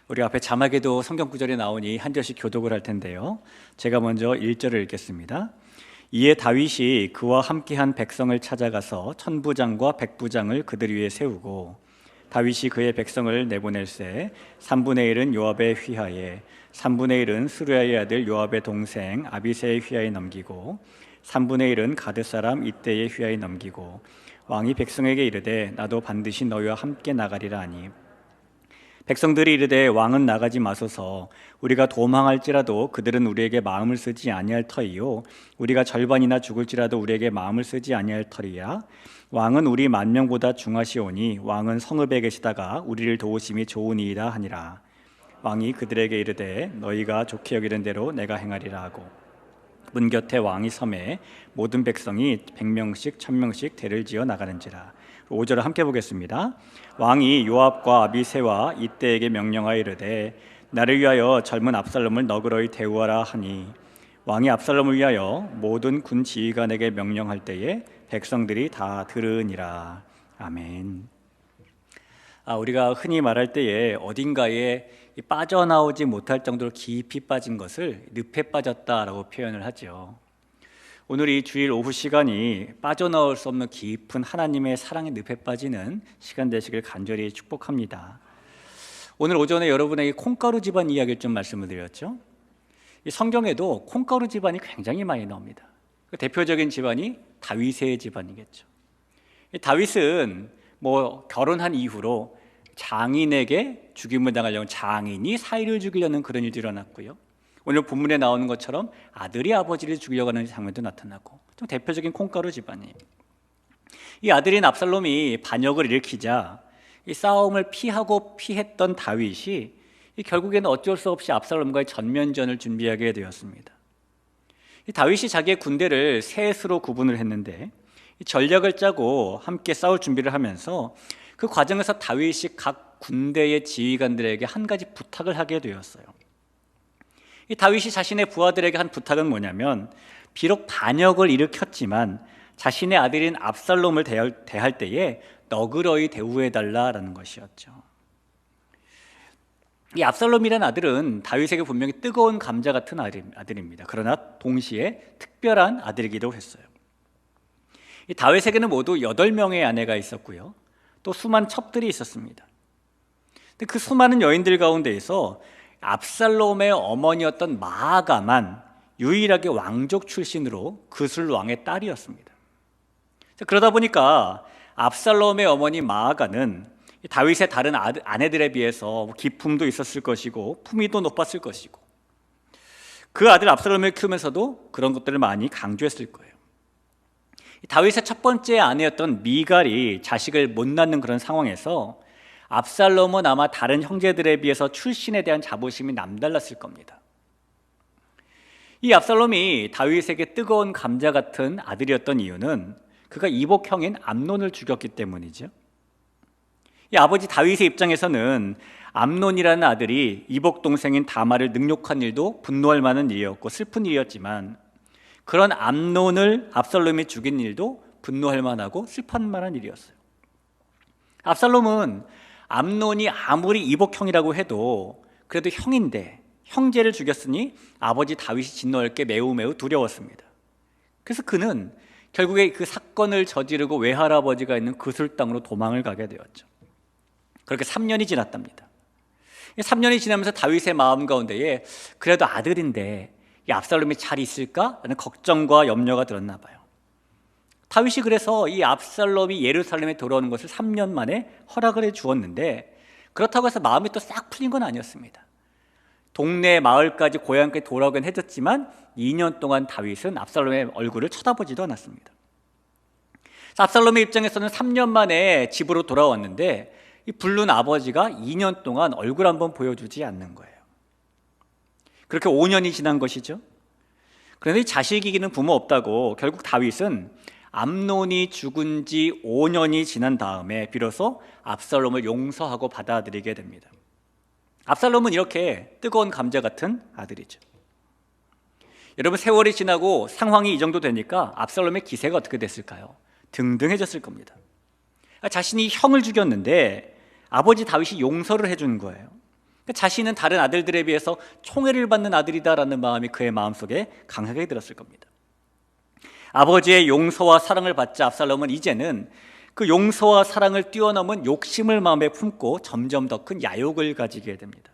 우리 앞에 자막에도 성경 구절이 나오니 한 절씩 교독을 할 텐데요. 제가 먼저 1절을 읽겠습니다. 이에 다윗이 그와 함께한 백성을 찾아가서 천부장과 백부장을 그들 위에 세우고 다윗이 그의 백성을 내보낼새 3분의 1은 요압의 휘하에 3분의 1은 스루야의 아들 요압의 동생 아비새의 휘하에 넘기고 3분의 1은 가드 사람 이때의 휘하에 넘기고 왕이 백성에게 이르되 나도 반드시 너희와 함께 나가리라 하니 백성들이 이르되 왕은 나가지 마소서 우리가 도망할지라도 그들은 우리에게 마음을 쓰지 아니할 터이요 우리가 절반이나 죽을지라도 우리에게 마음을 쓰지 아니할 터이야 왕은 우리 10,000명보다 중하시오니 왕은 성읍에 계시다가 우리를 도우심이 좋으니이다 하니라. 왕이 그들에게 이르되 너희가 좋게 여기는 대로 내가 행하리라 하고 문 곁에 왕이 섬에 모든 백성이 100명씩 1000명씩 대를 지어 나가는지라. 5절을 함께 보겠습니다. 왕이 요압과 아비새와 이때에게 명령하여 이르되 나를 위하여 젊은 압살롬을 너그러이 대우하라 하니 왕이 압살롬을 위하여 모든 군 지휘관에게 명령할 때에 백성들이 다 들으니라. 아멘. 우리가 흔히 말할 때에 어딘가에 빠져나오지 못할 정도로 깊이 빠진 것을 늪에 빠졌다라고 표현을 하죠. 오늘 이 주일 오후 시간이 빠져나올 수 없는 깊은 하나님의 사랑의 늪에 빠지는 시간 되시길 간절히 축복합니다. 오늘 오전에 여러분에게 콩가루 집안 이야기를 좀 말씀을 드렸죠. 이 성경에도 콩가루 집안이 굉장히 많이 나옵니다. 그 대표적인 집안이 다윗의 집안이겠죠. 이 다윗은 결혼한 이후로 장인에게 죽임을 당하려는 장인이 사위를 죽이려는 그런 일이 일어났고요. 오늘 본문에 나오는 것처럼 아들이 아버지를 죽이려고 하는 장면도 나타나고 좀 대표적인 콩가루 집안이에요. 이 아들인 압살롬이 반역을 일으키자 이 싸움을 피했던 다윗이 결국에는 어쩔 수 없이 압살롬과의 전면전을 준비하게 되었습니다. 이 다윗이 자기의 군대를 셋으로 구분을 했는데 이 전략을 짜고 함께 싸울 준비를 하면서 그 과정에서 다윗이 각 군대의 지휘관들에게 한 가지 부탁을 하게 되었어요. 이 다윗이 자신의 부하들에게 한 부탁은 뭐냐면 비록 반역을 일으켰지만 자신의 아들인 압살롬을 대할 때에 너그러이 대우해달라라는 것이었죠. 이 압살롬이라는 아들은 다윗에게 분명히 뜨거운 감자 같은 아들입니다. 그러나 동시에 특별한 아들이기도 했어요. 이 다윗에게는 모두 8명의 아내가 있었고요. 또 수많은 첩들이 있었습니다. 근데 그 수많은 여인들 가운데에서 압살롬의 어머니였던 마아가만 유일하게 왕족 출신으로 그술 왕의 딸이었습니다. 그러다 보니까 압살롬의 어머니 마아가는 다윗의 다른 아내들에 비해서 기품도 있었을 것이고 품위도 높았을 것이고 그 아들 압살롬을 키우면서도 그런 것들을 많이 강조했을 거예요. 다윗의 첫 번째 아내였던 미갈이 자식을 못 낳는 그런 상황에서 압살롬은 아마 다른 형제들에 비해서 출신에 대한 자부심이 남달랐을 겁니다. 이 압살롬이 다윗에게 뜨거운 감자 같은 아들이었던 이유는 그가 이복형인 암논을 죽였기 때문이죠. 이 아버지 다윗의 입장에서는 암논이라는 아들이 이복 동생인 다말을 능욕한 일도 분노할 만한 일이었고 슬픈 일이었지만 그런 암논을 압살롬이 죽인 일도 분노할 만하고 슬퍼할 만한 일이었어요. 압살롬은 암논이 아무리 이복형이라고 해도 그래도 형인데 형제를 죽였으니 아버지 다윗이 진노할 게 매우 두려웠습니다. 그래서 그는 결국에 그 사건을 저지르고 외할아버지가 있는 그술 땅으로 도망을 가게 되었죠. 그렇게 3년이 지났답니다. 3년이 지나면서 다윗의 마음 가운데에 그래도 아들인데 이 압살롬이 잘 있을까? 라는 걱정과 염려가 들었나 봐요. 다윗이 그래서 이 압살롬이 예루살렘에 돌아오는 것을 3년 만에 허락을 해 주었는데 그렇다고 해서 마음이 또 싹 풀린 건 아니었습니다. 동네 마을까지 고향까지 돌아오긴 해줬지만 2년 동안 다윗은 압살롬의 얼굴을 쳐다보지도 않았습니다. 압살롬의 입장에서는 3년 만에 집으로 돌아왔는데 이 불륜 아버지가 2년 동안 얼굴 한번 보여주지 않는 거예요. 그렇게 5년이 지난 것이죠. 그런데 자식 이기는 부모 없다고 결국 다윗은 암논이 죽은 지 5년이 지난 다음에 비로소 압살롬을 용서하고 받아들이게 됩니다. 압살롬은 이렇게 뜨거운 감자 같은 아들이죠. 여러분, 세월이 지나고 상황이 이 정도 되니까 압살롬의 기세가 어떻게 됐을까요? 등등해졌을 겁니다. 자신이 형을 죽였는데 아버지 다윗이 용서를 해준 거예요. 자신은 다른 아들들에 비해서 총애를 받는 아들이다라는 마음이 그의 마음속에 강하게 들었을 겁니다. 아버지의 용서와 사랑을 받자 압살롬은 이제는 그 용서와 사랑을 뛰어넘은 욕심을 마음에 품고 점점 더 큰 야욕을 가지게 됩니다.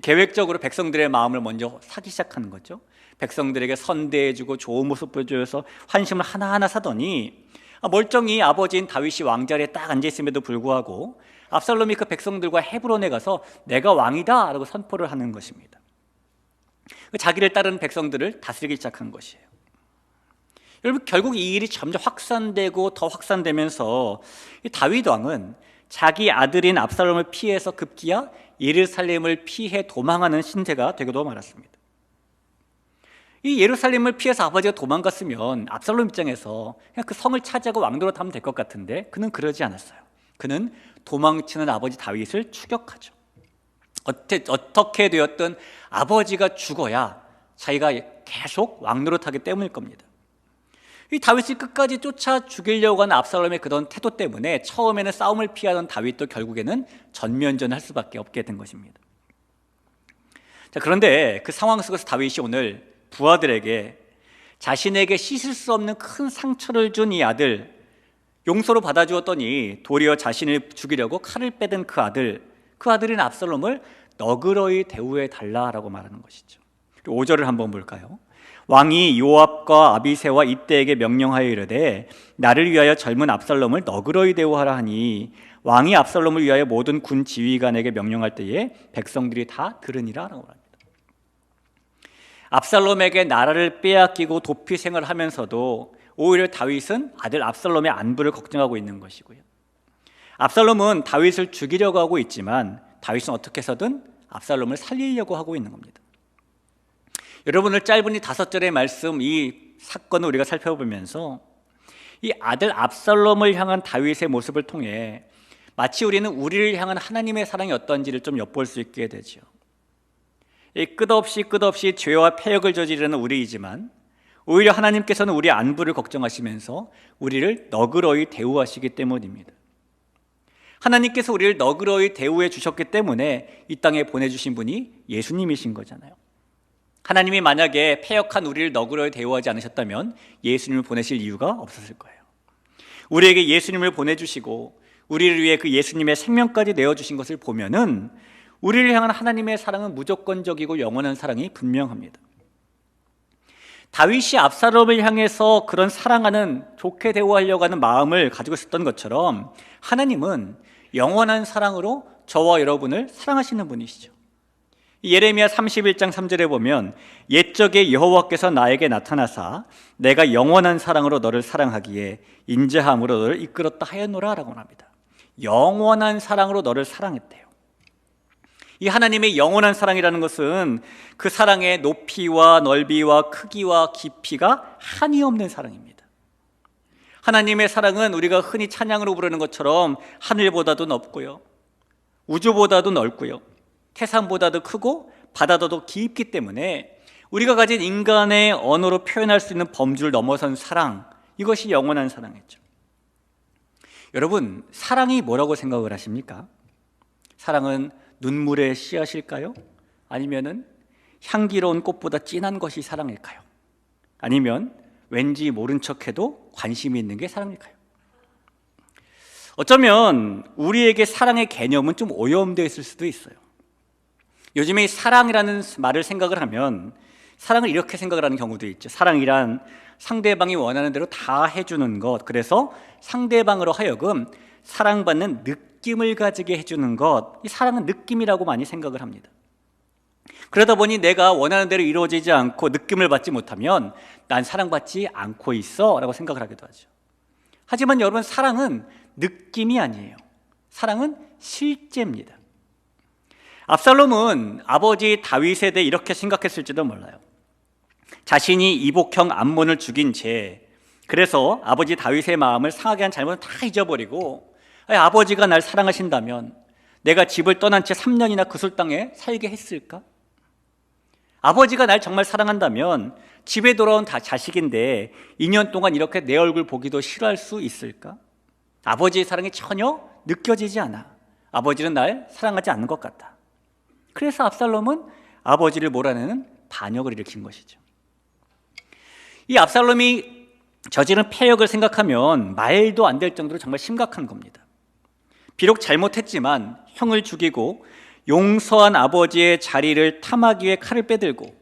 계획적으로 백성들의 마음을 먼저 사기 시작하는 거죠. 백성들에게 선대해주고 좋은 모습 보여줘서 환심을 하나하나 사더니 멀쩡히 아버지인 다윗이 왕자리에 딱 앉아있음에도 불구하고 압살롬이 그 백성들과 헤브론에 가서 내가 왕이다 라고 선포를 하는 것입니다. 자기를 따르는 백성들을 다스리기 시작한 것이에요. 여러분, 결국 이 일이 점점 확산되고 더 확산되면서 다윗 왕은 자기 아들인 압살롬을 피해서 급기야 예루살렘을 피해 도망하는 신세가 되고도 말았습니다. 이 예루살렘을 피해서 아버지가 도망갔으면 압살롬 입장에서 그냥 그 성을 차지하고 왕도로 타면 될 것 같은데 그는 그러지 않았어요. 그는 도망치는 아버지 다윗을 추격하죠. 어떻게 되었든 아버지가 죽어야 자기가 계속 왕노릇 하기 때문일 겁니다. 이 다윗이 끝까지 쫓아 죽이려고 하는 압살롬의 그런 태도 때문에 처음에는 싸움을 피하던 다윗도 결국에는 전면전을 할 수밖에 없게 된 것입니다. 자, 그런데 그 상황 속에서 다윗이 오늘 부하들에게 자신에게 씻을 수 없는 큰 상처를 준 이 아들 용서로 받아주었더니 도리어 자신을 죽이려고 칼을 빼든 그 아들인 압살롬을 너그러이 대우해 달라라고 말하는 것이죠. 5절을 한번 볼까요? 왕이 요압과 아비새와 이때에게 명령하여 이르되 나를 위하여 젊은 압살롬을 너그러이 대우하라 하니 왕이 압살롬을 위하여 모든 군 지휘관에게 명령할 때에 백성들이 다 들으니라 라고 합니다. 압살롬에게 나라를 빼앗기고 도피 생활을 하면서도 오히려 다윗은 아들 압살롬의 안부를 걱정하고 있는 것이고요. 압살롬은 다윗을 죽이려고 하고 있지만 다윗은 어떻게 해서든 압살롬을 살리려고 하고 있는 겁니다. 여러분을 짧은 이 5절의 말씀, 이 사건을 우리가 살펴보면서 이 아들 압살롬을 향한 다윗의 모습을 통해 마치 우리는 우리를 향한 하나님의 사랑이 어떤지를 좀 엿볼 수 있게 되죠. 이 끝없이 죄와 패역을 저지르는 우리이지만 오히려 하나님께서는 우리의 안부를 걱정하시면서 우리를 너그러이 대우하시기 때문입니다. 하나님께서 우리를 너그러이 대우해 주셨기 때문에 이 땅에 보내주신 분이 예수님이신 거잖아요. 하나님이 만약에 패역한 우리를 너그러이 대우하지 않으셨다면 예수님을 보내실 이유가 없었을 거예요. 우리에게 예수님을 보내주시고 우리를 위해 그 예수님의 생명까지 내어주신 것을 보면은 우리를 향한 하나님의 사랑은 무조건적이고 영원한 사랑이 분명합니다. 다윗이 압살롬을 향해서 그런 사랑하는, 좋게 대우하려고 하는 마음을 가지고 있었던 것처럼 하나님은 영원한 사랑으로 저와 여러분을 사랑하시는 분이시죠. 예레미야 31장 3절에 보면 옛적에 여호와께서 나에게 나타나사 내가 영원한 사랑으로 너를 사랑하기에 인자함으로 너를 이끌었다 하였노라 라고 합니다. 영원한 사랑으로 너를 사랑했대요. 이 하나님의 영원한 사랑이라는 것은 그 사랑의 높이와 넓이와 크기와 깊이가 한이 없는 사랑입니다. 하나님의 사랑은 우리가 흔히 찬양으로 부르는 것처럼 하늘보다도 높고요, 우주보다도 넓고요, 태산보다도 크고 바다보다도 깊기 때문에 우리가 가진 인간의 언어로 표현할 수 있는 범주를 넘어선 사랑, 이것이 영원한 사랑이죠. 여러분, 사랑이 뭐라고 생각을 하십니까? 사랑은 눈물의 씨앗일까요? 아니면은 향기로운 꽃보다 진한 것이 사랑일까요? 아니면 왠지 모른 척해도 관심이 있는 게 사랑일까요? 어쩌면 우리에게 사랑의 개념은 좀 오염되어 있을 수도 있어요. 요즘에 이 사랑이라는 말을 생각을 하면 사랑을 이렇게 생각을 하는 경우도 있죠. 사랑이란 상대방이 원하는 대로 다 해주는 것, 그래서 상대방으로 하여금 사랑받는 느낌을 가지게 해주는 것, 이 사랑은 느낌이라고 많이 생각을 합니다. 그러다 보니 내가 원하는 대로 이루어지지 않고 느낌을 받지 못하면 난 사랑받지 않고 있어 라고 생각을 하기도 하죠. 하지만 여러분, 사랑은 느낌이 아니에요. 사랑은 실제입니다. 압살롬은 아버지 다윗에 대해 이렇게 생각했을지도 몰라요. 자신이 이복형 암몬을 죽인 죄, 그래서 아버지 다윗의 마음을 상하게 한 잘못은 다 잊어버리고 아버지가 날 사랑하신다면 내가 집을 떠난 채 3년이나 그술 땅에 살게 했을까? 아버지가 날 정말 사랑한다면 집에 돌아온 자식인데 2년 동안 이렇게 내 얼굴 보기도 싫어할 수 있을까? 아버지의 사랑이 전혀 느껴지지 않아. 아버지는 날 사랑하지 않는 것 같다. 그래서 압살롬은 아버지를 몰아내는 반역을 일으킨 것이죠. 이 압살롬이 저지른 패역을 생각하면 말도 안 될 정도로 정말 심각한 겁니다. 비록 잘못했지만 형을 죽이고 용서한 아버지의 자리를 탐하기 위해 칼을 빼들고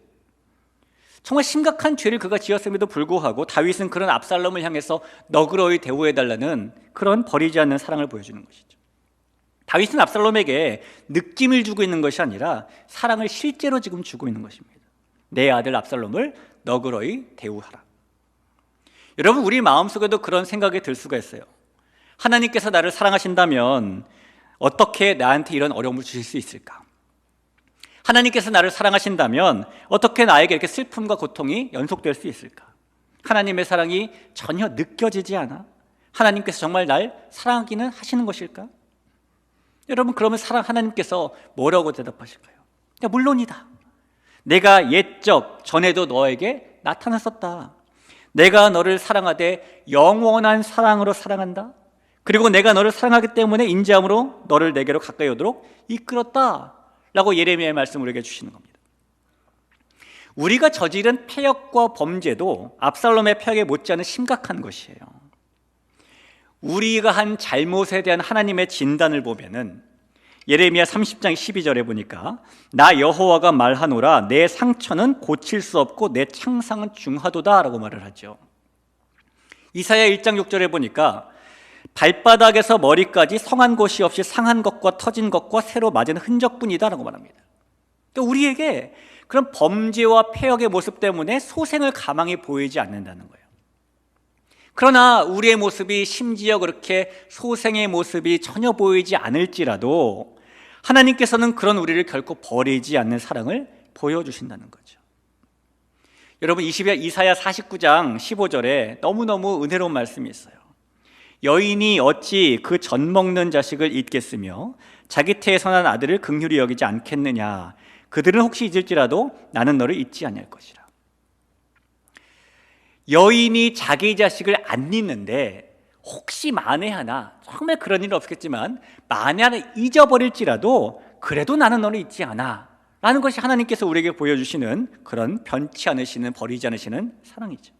정말 심각한 죄를 그가 지었음에도 불구하고 다윗은 그런 압살롬을 향해서 너그러이 대우해달라는 그런 버리지 않는 사랑을 보여주는 것이죠. 다윗은 압살롬에게 느낌을 주고 있는 것이 아니라 사랑을 실제로 지금 주고 있는 것입니다. 내 아들 압살롬을 너그러이 대우하라. 여러분, 우리 마음속에도 그런 생각이 들 수가 있어요. 하나님께서 나를 사랑하신다면 어떻게 나한테 이런 어려움을 주실 수 있을까? 하나님께서 나를 사랑하신다면 어떻게 나에게 이렇게 슬픔과 고통이 연속될 수 있을까? 하나님의 사랑이 전혀 느껴지지 않아? 하나님께서 정말 날 사랑하기는 하시는 것일까? 여러분, 그러면 하나님께서 뭐라고 대답하실까요? 물론이다. 내가 옛적 전에도 너에게 나타났었다. 내가 너를 사랑하되 영원한 사랑으로 사랑한다. 그리고 내가 너를 사랑하기 때문에 인자함으로 너를 내게로 가까이 오도록 이끌었다 라고 예레미야의 말씀을 우리에게 주시는 겁니다. 우리가 저지른 패역과 범죄도 압살롬의 패역에 못지않은 심각한 것이에요. 우리가 한 잘못에 대한 하나님의 진단을 보면은 예레미야 30장 12절에 보니까 나 여호와가 말하노라 내 상처는 고칠 수 없고 내 창상은 중하도다 라고 말을 하죠. 이사야 1장 6절에 보니까 발바닥에서 머리까지 성한 곳이 없이 상한 것과 터진 것과 새로 맞은 흔적뿐이다 라고 말합니다. 그러니까 우리에게 그런 범죄와 패역의 모습 때문에 소생을 가망히 보이지 않는다는 거예요. 그러나 우리의 모습이 심지어 그렇게 소생의 모습이 전혀 보이지 않을지라도 하나님께서는 그런 우리를 결코 버리지 않는 사랑을 보여주신다는 거죠. 여러분, 이사야 49장 15절에 너무너무 은혜로운 말씀이 있어요. 여인이 어찌 그 젖 먹는 자식을 잊겠으며 자기 태에서 난 아들을 긍휼히 여기지 않겠느냐. 그들은 혹시 잊을지라도 나는 너를 잊지 아니할 것이라. 여인이 자기 자식을 안 잊는데 혹시 만에 하나, 정말 그런 일은 없겠지만 만에 하나 잊어버릴지라도 그래도 나는 너를 잊지 않아 라는 것이 하나님께서 우리에게 보여주시는 그런 변치 않으시는, 버리지 않으시는 사랑이죠.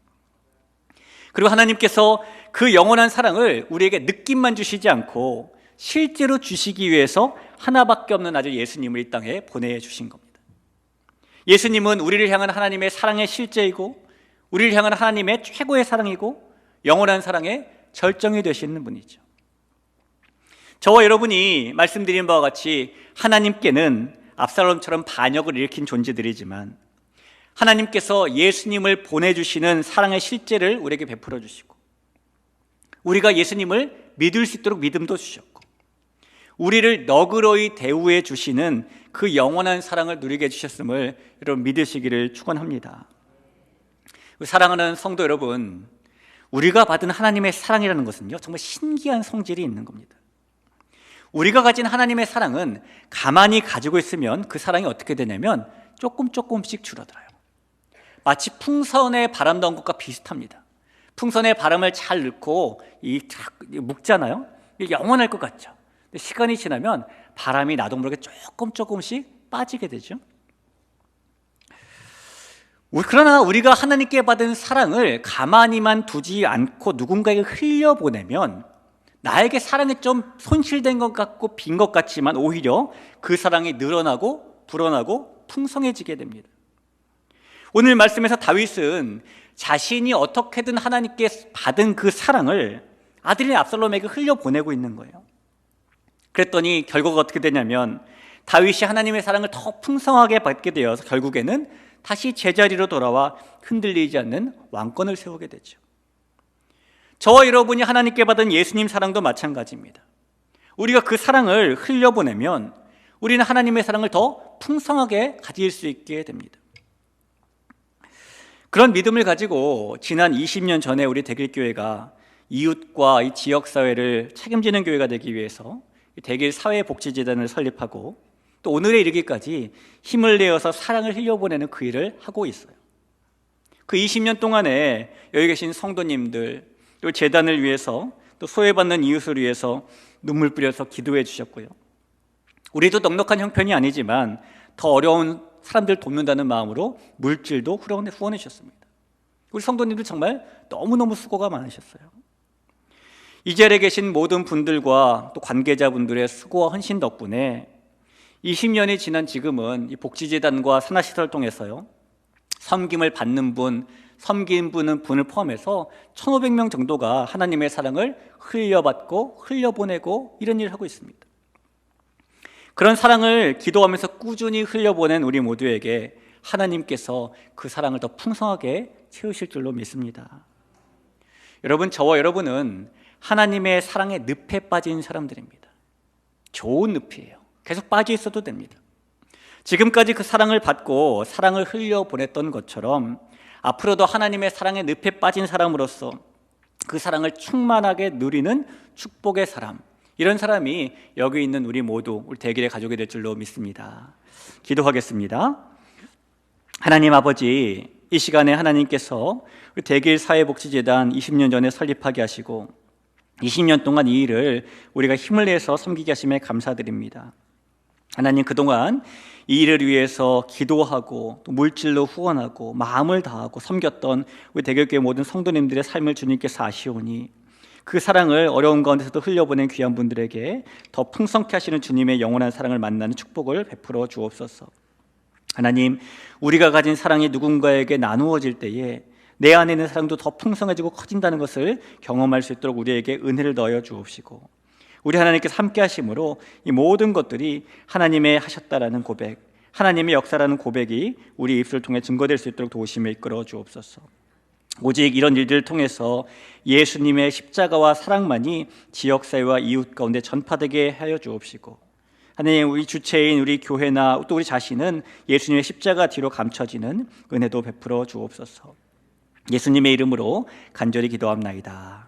그리고 하나님께서 그 영원한 사랑을 우리에게 느낌만 주시지 않고 실제로 주시기 위해서 하나밖에 없는 아들 예수님을 이 땅에 보내주신 겁니다. 예수님은 우리를 향한 하나님의 사랑의 실제이고 우리를 향한 하나님의 최고의 사랑이고 영원한 사랑의 절정이 되시는 분이죠. 저와 여러분이 말씀드린 바와 같이 하나님께는 압살롬처럼 반역을 일으킨 존재들이지만 하나님께서 예수님을 보내주시는 사랑의 실제를 우리에게 베풀어 주시고 우리가 예수님을 믿을 수 있도록 믿음도 주셨고 우리를 너그러이 대우해 주시는 그 영원한 사랑을 누리게 해주셨음을 여러분 믿으시기를 축원합니다. 사랑하는 성도 여러분, 우리가 받은 하나님의 사랑이라는 것은요 정말 신기한 성질이 있는 겁니다. 우리가 가진 하나님의 사랑은 가만히 가지고 있으면 그 사랑이 어떻게 되냐면 조금씩 줄어들어요. 마치 풍선에 바람 넣은 것과 비슷합니다. 풍선에 바람을 잘 넣고 묶잖아요. 영원할 것 같죠. 근데 시간이 지나면 바람이 나도 모르게 조금씩 빠지게 되죠. 그러나 우리가 하나님께 받은 사랑을 가만히만 두지 않고 누군가에게 흘려보내면 나에게 사랑이 좀 손실된 것 같고 빈 것 같지만 오히려 그 사랑이 늘어나고 불어나고 풍성해지게 됩니다. 오늘 말씀에서 다윗은 자신이 어떻게든 하나님께 받은 그 사랑을 아들인 압살롬에게 흘려보내고 있는 거예요. 그랬더니 결과가 어떻게 되냐면 다윗이 하나님의 사랑을 더 풍성하게 받게 되어서 결국에는 다시 제자리로 돌아와 흔들리지 않는 왕권을 세우게 되죠. 저와 여러분이 하나님께 받은 예수님 사랑도 마찬가지입니다. 우리가 그 사랑을 흘려보내면 우리는 하나님의 사랑을 더 풍성하게 가질 수 있게 됩니다. 그런 믿음을 가지고 지난 20년 전에 우리 대길교회가 이웃과 이 지역사회를 책임지는 교회가 되기 위해서 대길사회복지재단을 설립하고 또 오늘에 이르기까지 힘을 내어서 사랑을 흘려보내는 그 일을 하고 있어요. 그 20년 동안에 여기 계신 성도님들 또 재단을 위해서 또 소외받는 이웃을 위해서 눈물 뿌려서 기도해 주셨고요. 우리도 넉넉한 형편이 아니지만 더 어려운 사람들 돕는다는 마음으로 물질도 후원해 주셨습니다. 우리 성도님들 정말 너무너무 수고가 많으셨어요. 이 자리에 계신 모든 분들과 또 관계자분들의 수고와 헌신 덕분에 20년이 지난 지금은 이 복지재단과 산하시설을 통해서요, 섬김을 받는 분, 섬긴 분을 포함해서 1,500명 정도가 하나님의 사랑을 흘려받고 흘려보내고 이런 일을 하고 있습니다. 그런 사랑을 기도하면서 꾸준히 흘려보낸 우리 모두에게 하나님께서 그 사랑을 더 풍성하게 채우실 줄로 믿습니다. 여러분, 저와 여러분은 하나님의 사랑의 늪에 빠진 사람들입니다. 좋은 늪이에요. 계속 빠져 있어도 됩니다. 지금까지 그 사랑을 받고 사랑을 흘려보냈던 것처럼 앞으로도 하나님의 사랑의 늪에 빠진 사람으로서 그 사랑을 충만하게 누리는 축복의 사람, 이런 사람이 여기 있는 우리 모두 우리 대길의 가족이 될 줄로 믿습니다. 기도하겠습니다. 하나님 아버지, 이 시간에 하나님께서 우리 대길 사회복지재단 20년 전에 설립하게 하시고 20년 동안 이 일을 우리가 힘을 내서 섬기게 하심에 감사드립니다. 하나님, 그동안 이 일을 위해서 기도하고 또 물질로 후원하고 마음을 다하고 섬겼던 우리 대길교회 모든 성도님들의 삶을 주님께서 아시오니 그 사랑을 어려운 가운데서도 흘려보낸 귀한 분들에게 더 풍성케 하시는 주님의 영원한 사랑을 만나는 축복을 베풀어 주옵소서. 하나님, 우리가 가진 사랑이 누군가에게 나누어질 때에 내 안에 있는 사랑도 더 풍성해지고 커진다는 것을 경험할 수 있도록 우리에게 은혜를 넣어 주옵시고, 우리 하나님께서 함께 하심으로 이 모든 것들이 하나님의 하셨다라는 고백, 하나님의 역사라는 고백이 우리 입술을 통해 증거될 수 있도록 도우심에 이끌어 주옵소서. 오직 이런 일들을 통해서 예수님의 십자가와 사랑만이 지역사회와 이웃 가운데 전파되게 하여 주옵시고, 하나님, 우리 주체인 우리 교회나 또 우리 자신은 예수님의 십자가 뒤로 감춰지는 은혜도 베풀어 주옵소서. 예수님의 이름으로 간절히 기도합나이다.